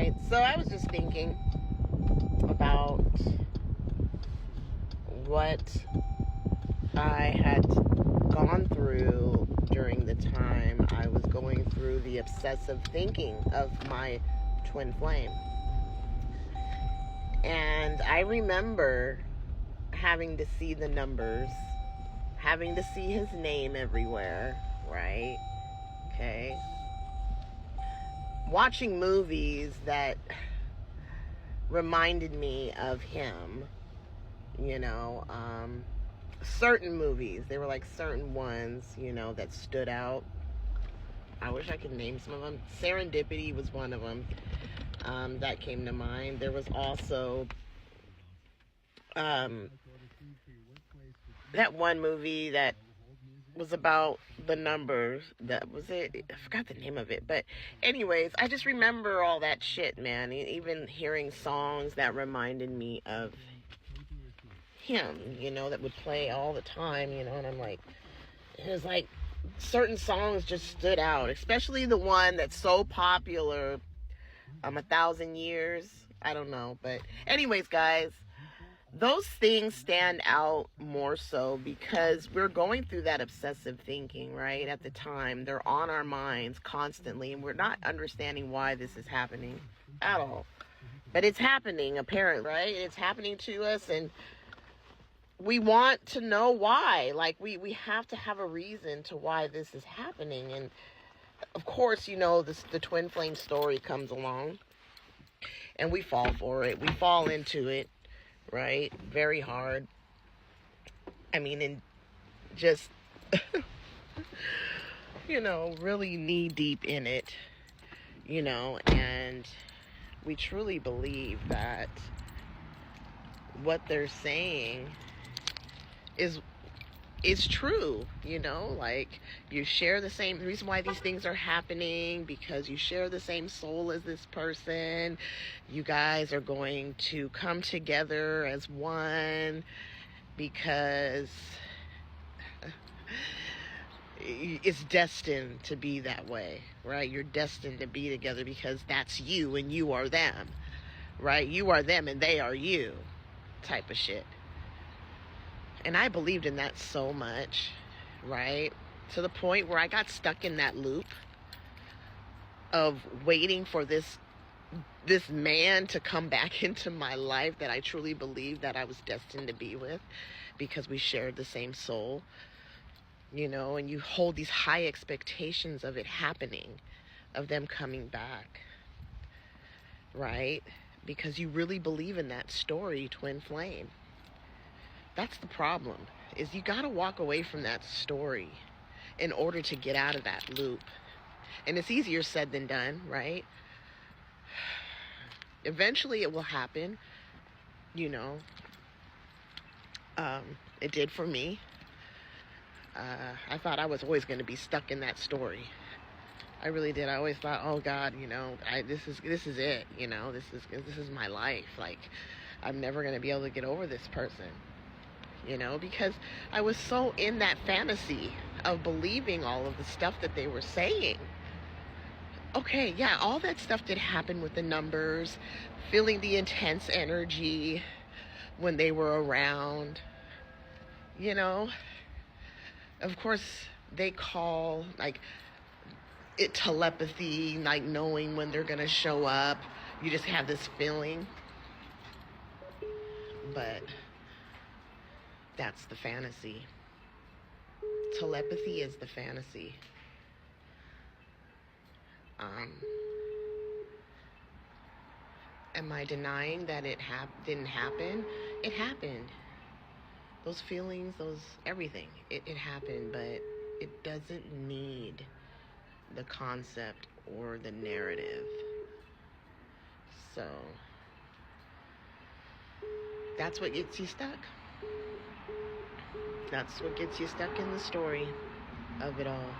right. So I was just thinking about what I had gone through during the time I was going through the obsessive thinking of my twin flame. And I remember having to see the numbers, having to see his name everywhere, right? Okay. Watching movies that reminded me of him, certain movies. They were like certain ones, that stood out. I wish I could name some of them. Serendipity was one of them that came to mind. There was also that one movie that was about the numbers. That was it. I forgot the name of it. But anyways, I just remember all that shit, man. Even hearing songs that reminded me of him, that would play all the time, and I'm like, it was like certain songs just stood out, especially the one that's so popular, 1,000 Years. I don't know. But anyways, guys, those things stand out more so because we're going through that obsessive thinking, right? At the time, they're on our minds constantly, and we're not understanding why this is happening at all. But it's happening, apparently, right? It's happening to us, and we want to know why. Like, we have to have a reason to why this is happening. And of course, the twin flame story comes along, and we fall for it. We fall into it, right? Very hard. I mean, and just, really knee deep in it, and we truly believe that what they're saying is true, like you share the same reason why these things are happening, because you share the same soul as this person. You guys are going to come together as one because it's destined to be that way, right? You're destined to be together because that's you and you are them, right? You are them and they are you, type of shit. And I believed in that so much, right? To the point where I got stuck in that loop of waiting for this man to come back into my life that I truly believed that I was destined to be with, because we shared the same soul, and you hold these high expectations of it happening, of them coming back, right? Because you really believe in that story, twin flame. That's the problem, is you got to walk away from that story in order to get out of that loop. And it's easier said than done, right? Eventually it will happen, it did for me. I thought I was always going to be stuck in that story. I really did. I always thought, oh God, this is it, this is my life. Like, I'm never going to be able to get over this person. Because I was so in that fantasy of believing all of the stuff that they were saying. Okay, yeah, all that stuff did happen with the numbers, feeling the intense energy when they were around. Of course, they call, like, it telepathy, like knowing when they're going to show up. You just have this feeling. But that's the fantasy. Telepathy is the fantasy. Am I denying that it didn't happen? It happened. Those feelings, everything, it happened, but it doesn't need the concept or the narrative. So that's what gets you stuck. That's what gets you stuck in the story of it all.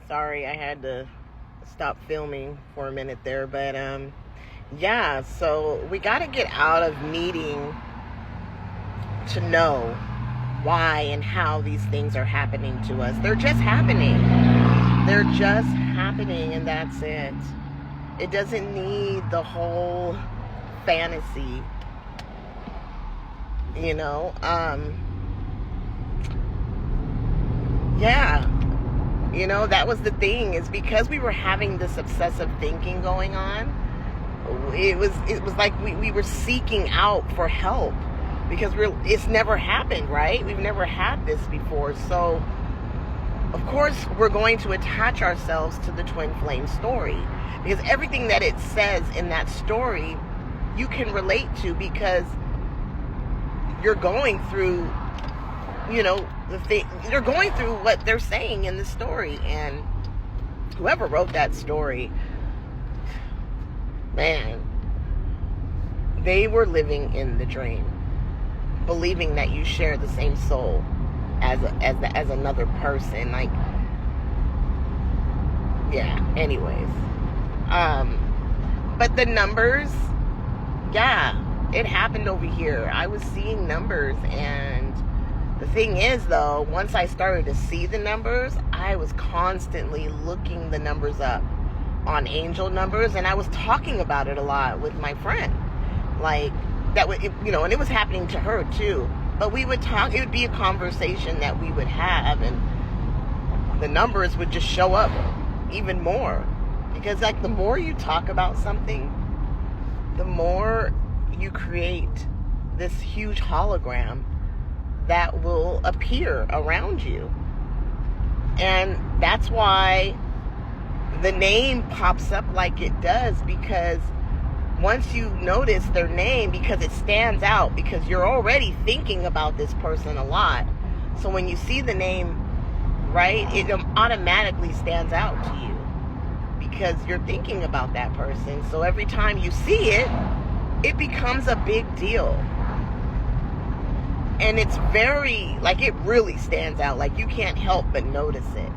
Sorry, I had to stop filming for a minute there, but yeah, so we got to get out of needing to know why and how these things are happening to us. They're just happening. They're just happening, and that's it. It doesn't need the whole fantasy, you know. Yeah, you know, that was the thing, is because we were having this obsessive thinking going on. It was like we were seeking out for help, because it's never happened, right? We've never had this before. So of course we're going to attach ourselves to the twin flame story, because everything that it says in that story you can relate to, because you're going through, you know, you're going through what they're saying in the story. And whoever wrote that story, man, they were living in the dream, believing that you share the same soul as another person. Like, yeah, anyways. But the numbers, yeah, it happened over here. I was seeing numbers, and the thing is, though, once I started to see the numbers, I was constantly looking the numbers up on angel numbers, and I was talking about it a lot with my friend. Like, that would, you know, and it was happening to her too. But we would talk, it would be a conversation that we would have, and the numbers would just show up even more. Because, like, the more you talk about something, the more you create this huge hologram that will appear around you. And that's why the name pops up like it does, because once you notice their name, because it stands out, because you're already thinking about this person a lot. So when you see the name, right, it automatically stands out to you, because you're thinking about that person. So every time you see it, it becomes a big deal. And it's very, like, it really stands out. Like, you can't help but notice it.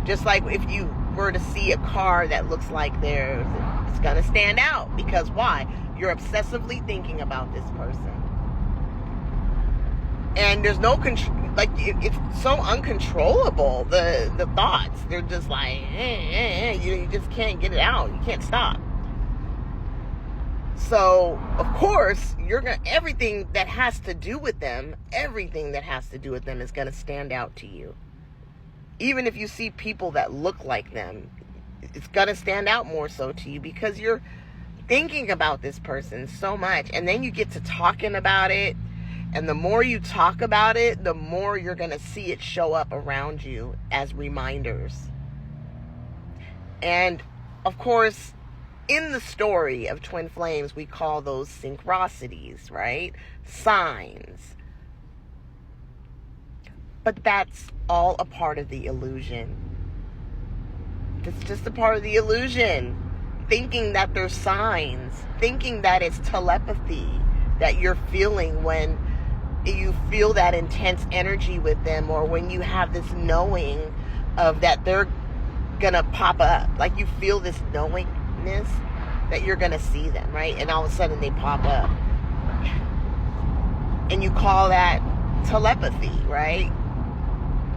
Just like if you were to see a car that looks like theirs, it's going to stand out. Because why? You're obsessively thinking about this person. And there's no control. Like, it's so uncontrollable, the thoughts. They're just like, you just can't get it out. You can't stop. So, of course, everything that has to do with them is going to stand out to you. Even if you see people that look like them, it's going to stand out more so to you, because you're thinking about this person so much. And then you get to talking about it. And the more you talk about it, the more you're going to see it show up around you as reminders. And, of course, in the story of twin flames, we call those synchronicities, right? Signs. But that's all a part of the illusion. It's just a part of the illusion. Thinking that there's signs. Thinking that it's telepathy that you're feeling when you feel that intense energy with them, or when you have this knowing of that they're gonna pop up. Like, you feel this knowingness that you're gonna see them, right? And all of a sudden they pop up. And you call that telepathy, right?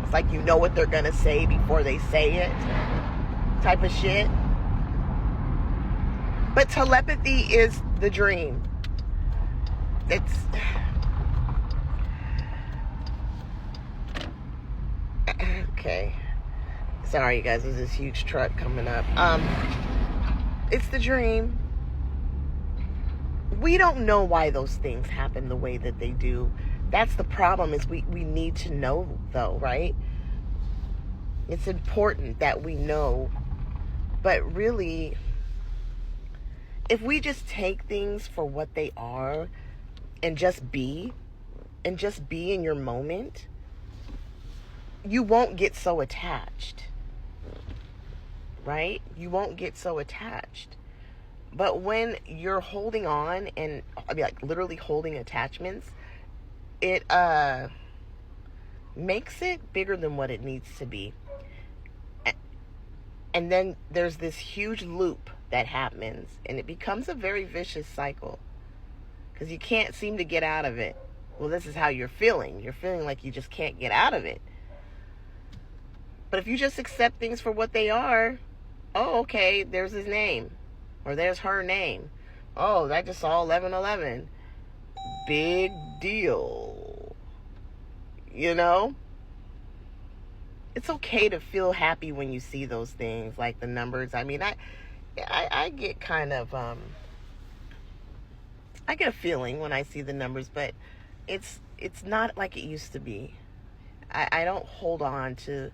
It's like you know what they're gonna say before they say it, type of shit. But telepathy is the dream. It's... Okay. Sorry, you guys. There's this huge truck coming up. It's the dream. We don't know why those things happen the way that they do. That's the problem, is we need to know, though, right? It's important that we know. But really, if we just take things for what they are and just be in your moment, you won't get so attached, right? You won't get so attached. But when you're holding on, and I mean, like, literally holding attachments, it makes it bigger than what it needs to be. And then there's this huge loop that happens, and it becomes a very vicious cycle, because you can't seem to get out of it. Well, this is how you're feeling. You're feeling like you just can't get out of it. But if you just accept things for what they are, oh, okay, there's his name. Or there's her name. Oh, I just saw 1111. Big deal. You know? It's okay to feel happy when you see those things, like the numbers. I mean, I get kind of, I get a feeling when I see the numbers, but it's not like it used to be. I don't hold on to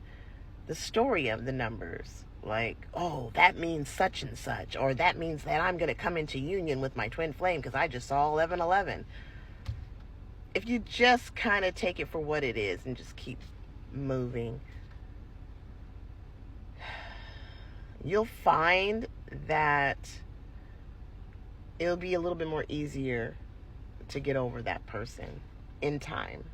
the story of the numbers. Like, oh, that means such and such, or that means that I'm going to come into union with my twin flame because I just saw 1111. If you just kind of take it for what it is and just keep moving, you'll find that it'll be a little bit more easier to get over that person in time.